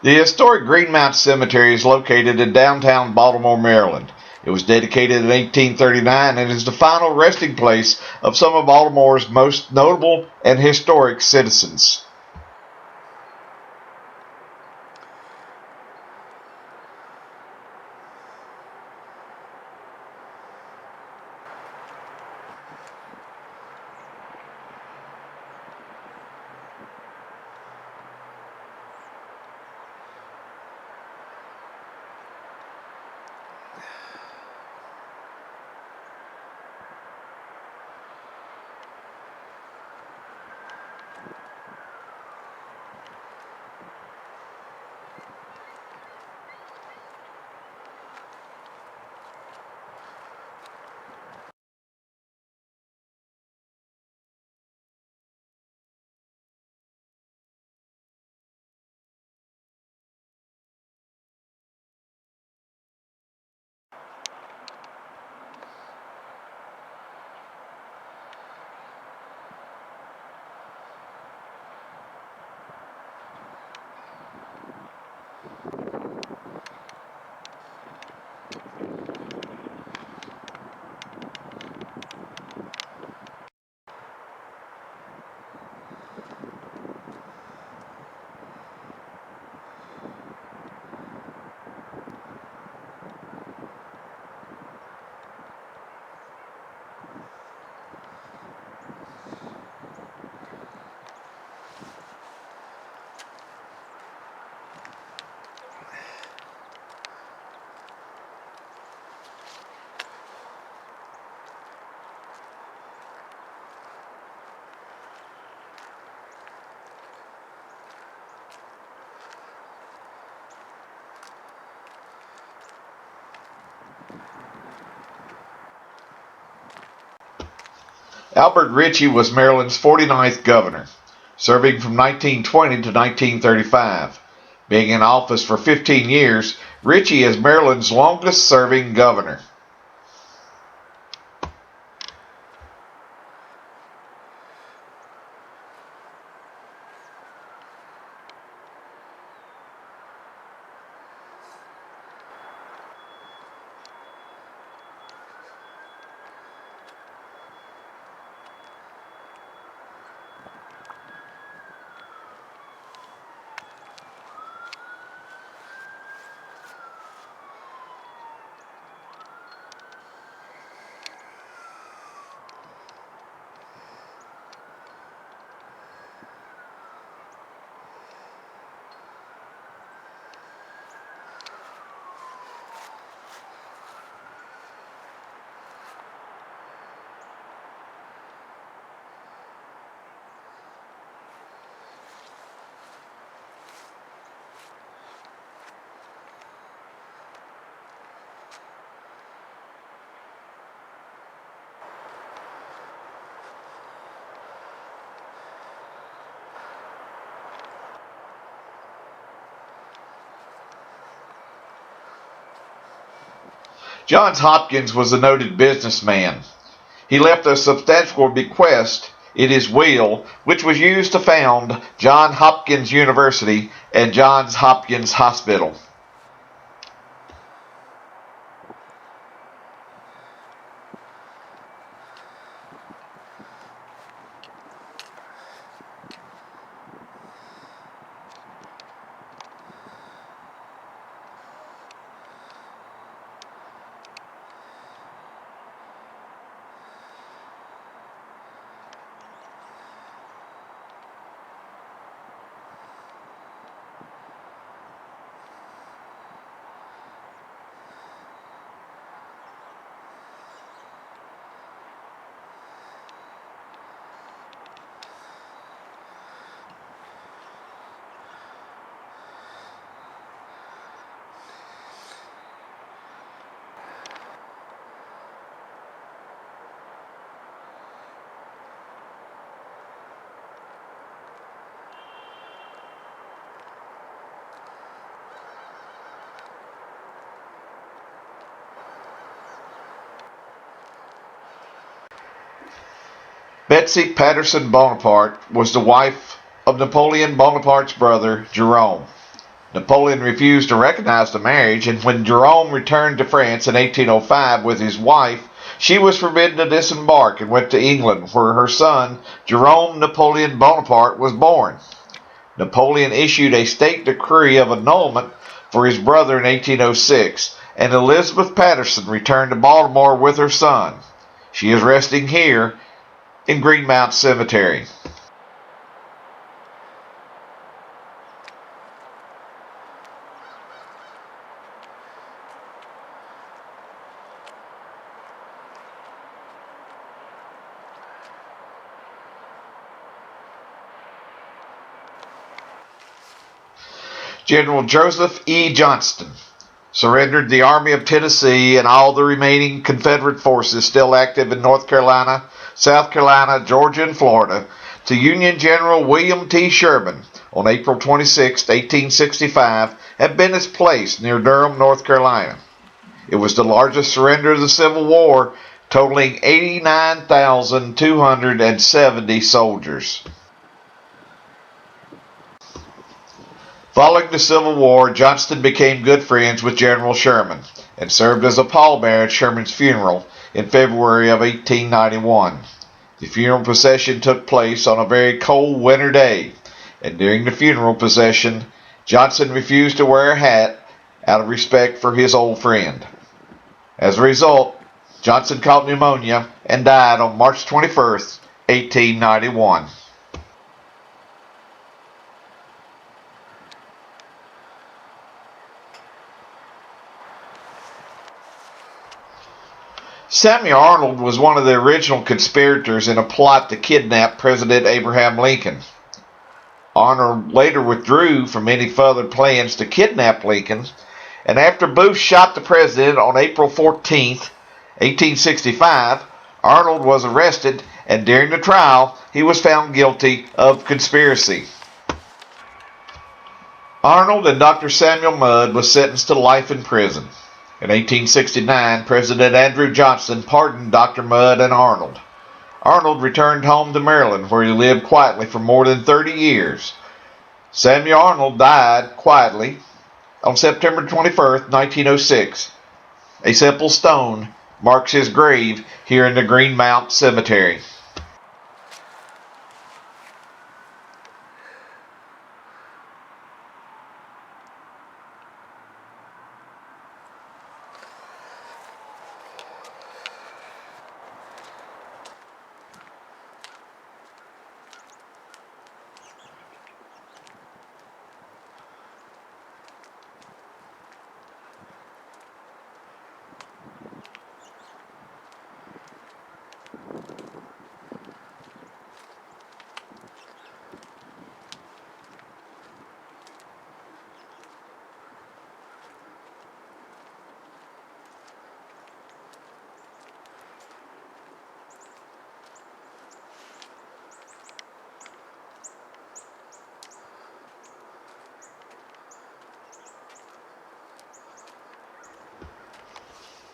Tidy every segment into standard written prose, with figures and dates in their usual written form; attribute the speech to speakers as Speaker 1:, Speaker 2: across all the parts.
Speaker 1: The historic Greenmount Cemetery is located in downtown Baltimore, Maryland. It was dedicated in 1839 and is the final resting place of some of Baltimore's most notable and historic citizens. Albert Ritchie was Maryland's 49th governor, serving from 1920 to 1935. Being in office for 15 years, Ritchie is Maryland's longest serving governor. Johns Hopkins was a noted businessman. He left a substantial bequest in his will, which was used to found Johns Hopkins University and Johns Hopkins Hospital. Betsy Patterson Bonaparte was the wife of Napoleon Bonaparte's brother, Jerome. Napoleon refused to recognize the marriage, and when Jerome returned to France in 1805 with his wife, she was forbidden to disembark and went to England, where her son, Jerome Napoleon Bonaparte, was born. Napoleon issued a state decree of annulment for his brother in 1806, and Elizabeth Patterson returned to Baltimore with her son. She is resting here in Greenmount Cemetery. General Joseph E. Johnston surrendered the Army of Tennessee and all the remaining Confederate forces still active in North Carolina, South Carolina, Georgia, and Florida to Union General William T. Sherman on April 26, 1865, at Bennett's Place near Durham, North Carolina. It was the largest surrender of the Civil War, totaling 89,270 soldiers. Following the Civil War, Johnston became good friends with General Sherman and served as a pallbearer at Sherman's funeral in February of 1891. The funeral procession took place on a very cold winter day, and during the funeral procession, Johnston refused to wear a hat out of respect for his old friend. As a result, Johnston caught pneumonia and died on March 21st, 1891. Samuel Arnold was one of the original conspirators in a plot to kidnap President Abraham Lincoln. Arnold later withdrew from any further plans to kidnap Lincoln, and after Booth shot the president on April 14, 1865, Arnold was arrested, and during the trial, he was found guilty of conspiracy. Arnold and Dr. Samuel Mudd was sentenced to life in prison. In 1869, President Andrew Johnson pardoned Dr. Mudd and Arnold. Arnold returned home to Maryland, where he lived quietly for more than 30 years. Samuel Arnold died quietly on September 21, 1906. A simple stone marks his grave here in the Greenmount Cemetery.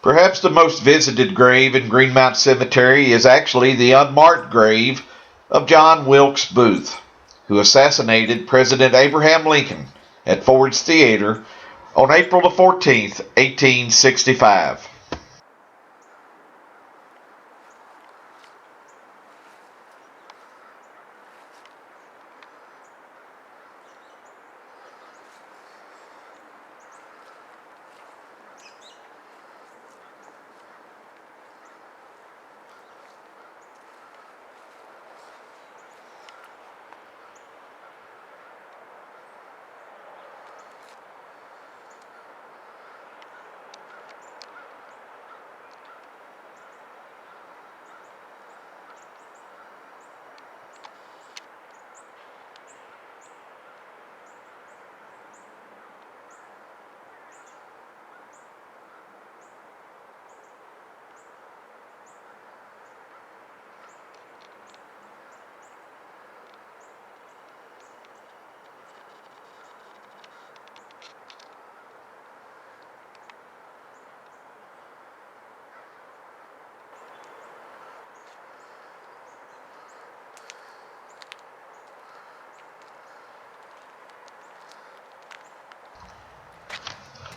Speaker 1: Perhaps the most visited grave in Greenmount Cemetery is actually the unmarked grave of John Wilkes Booth, who assassinated President Abraham Lincoln at Ford's Theater on April 14, 1865.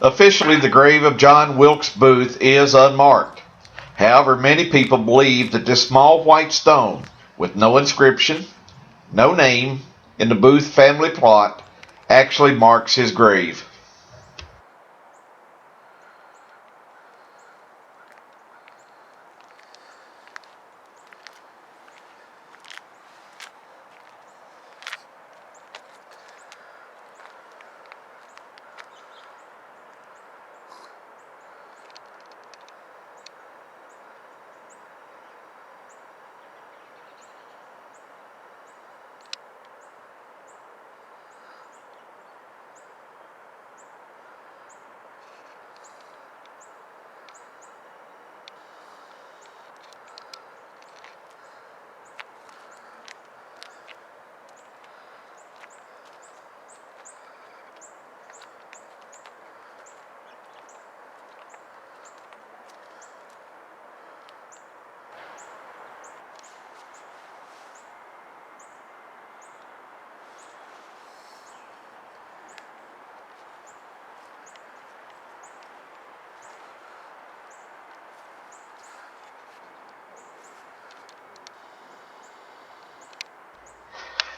Speaker 1: Officially, the grave of John Wilkes Booth is unmarked. However, many people believe that this small white stone, with no inscription, no name, in the Booth family plot, actually marks his grave.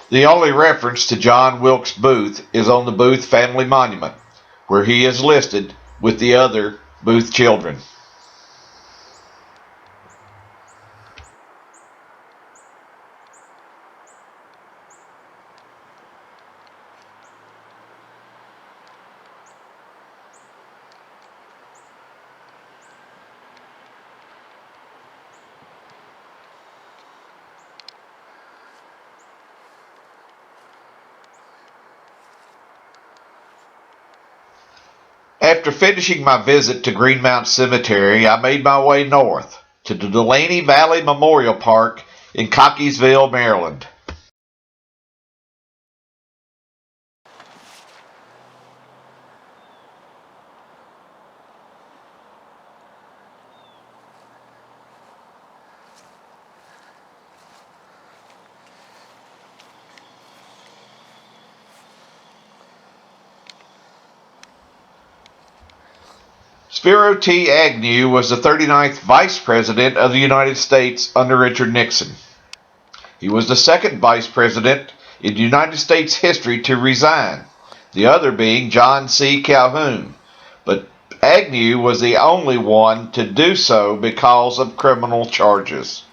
Speaker 1: The only reference to John Wilkes Booth is on the Booth family monument, where he is listed with the other Booth children. After finishing my visit to Greenmount Cemetery, I made my way north to the Delaney Valley Memorial Park in Cockeysville, Maryland. Spiro T. Agnew was the 39th Vice President of the United States under Richard Nixon. He was the second Vice President in United States history to resign, the other being John C. Calhoun, but Agnew was the only one to do so because of criminal charges.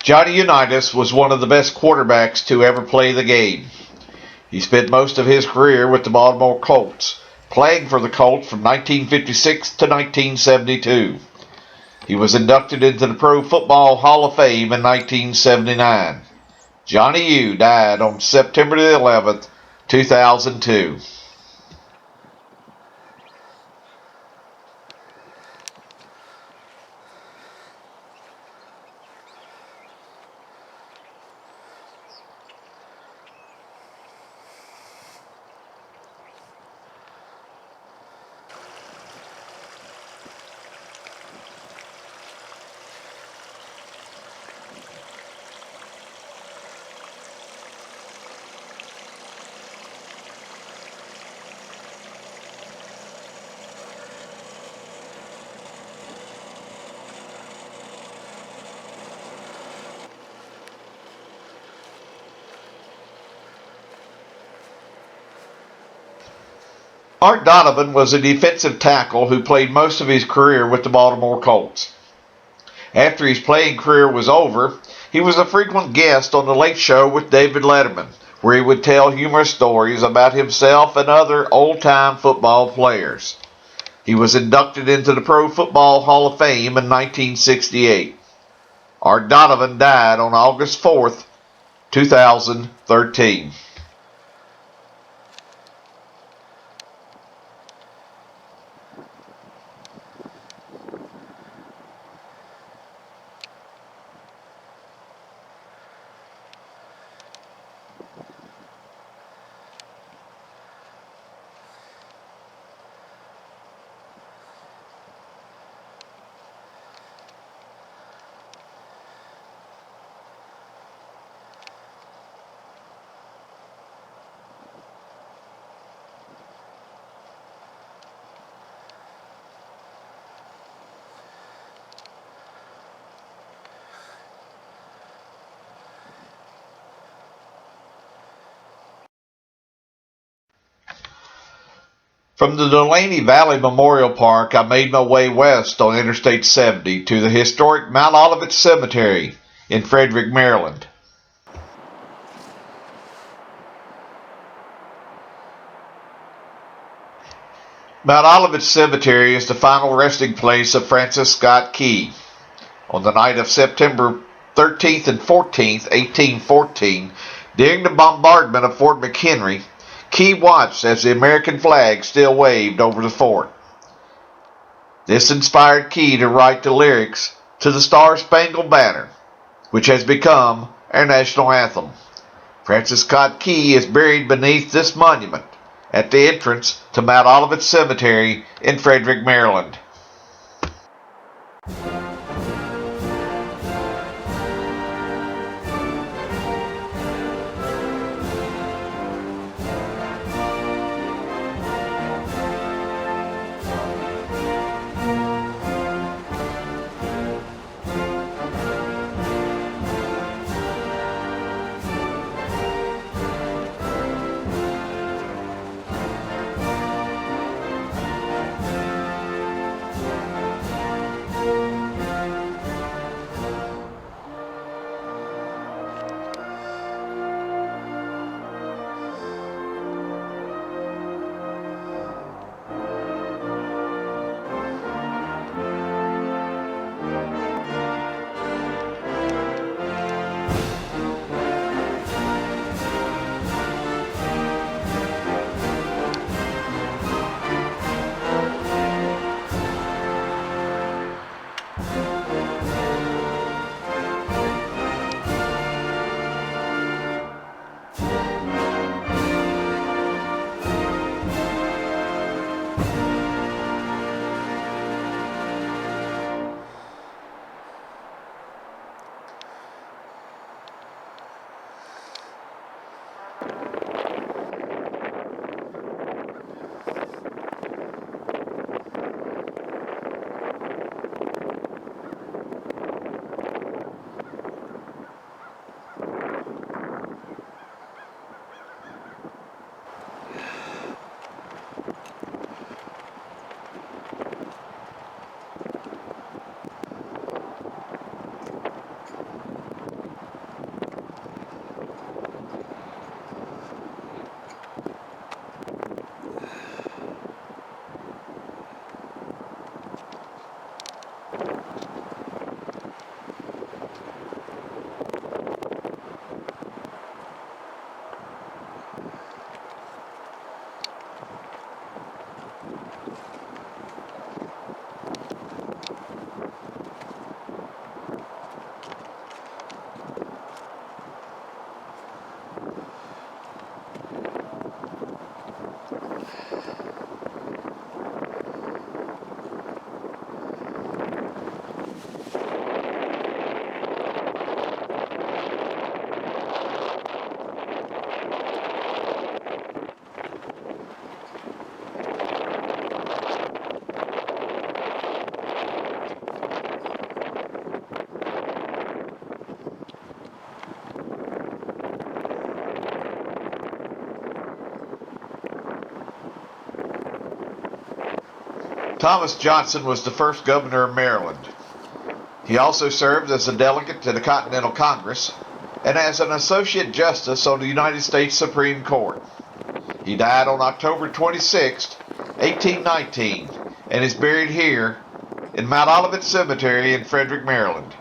Speaker 1: Johnny Unitas was one of the best quarterbacks to ever play the game. He spent most of his career with the Baltimore Colts, playing for the Colts from 1956 to 1972. He was inducted into the Pro Football Hall of Fame in 1979. Johnny U died on September 11th, 2002. Art Donovan was a defensive tackle who played most of his career with the Baltimore Colts. After his playing career was over, He was a frequent guest on The Late Show with David Letterman, where he would tell humorous stories about himself and other old-time football players. He was inducted into the Pro Football Hall of Fame in 1968. Art Donovan died on August 4th, 2013. From the Delaney Valley Memorial Park, I made my way west on Interstate 70 to the historic Mount Olivet Cemetery in Frederick, Maryland. Mount Olivet Cemetery is the final resting place of Francis Scott Key. On the night of September 13th and 14th, 1814, during the bombardment of Fort McHenry, Key watched as the American flag still waved over the fort. This inspired Key to write the lyrics to the Star-Spangled Banner, which has become our national anthem. Francis Scott Key is buried beneath this monument at the entrance to Mount Olivet Cemetery in Frederick, Maryland. Thomas Johnson was the first governor of Maryland. He also served as a delegate to the Continental Congress and as an associate justice on the United States Supreme Court. He died on October 26, 1819, and is buried here in Mount Olivet Cemetery in Frederick, Maryland.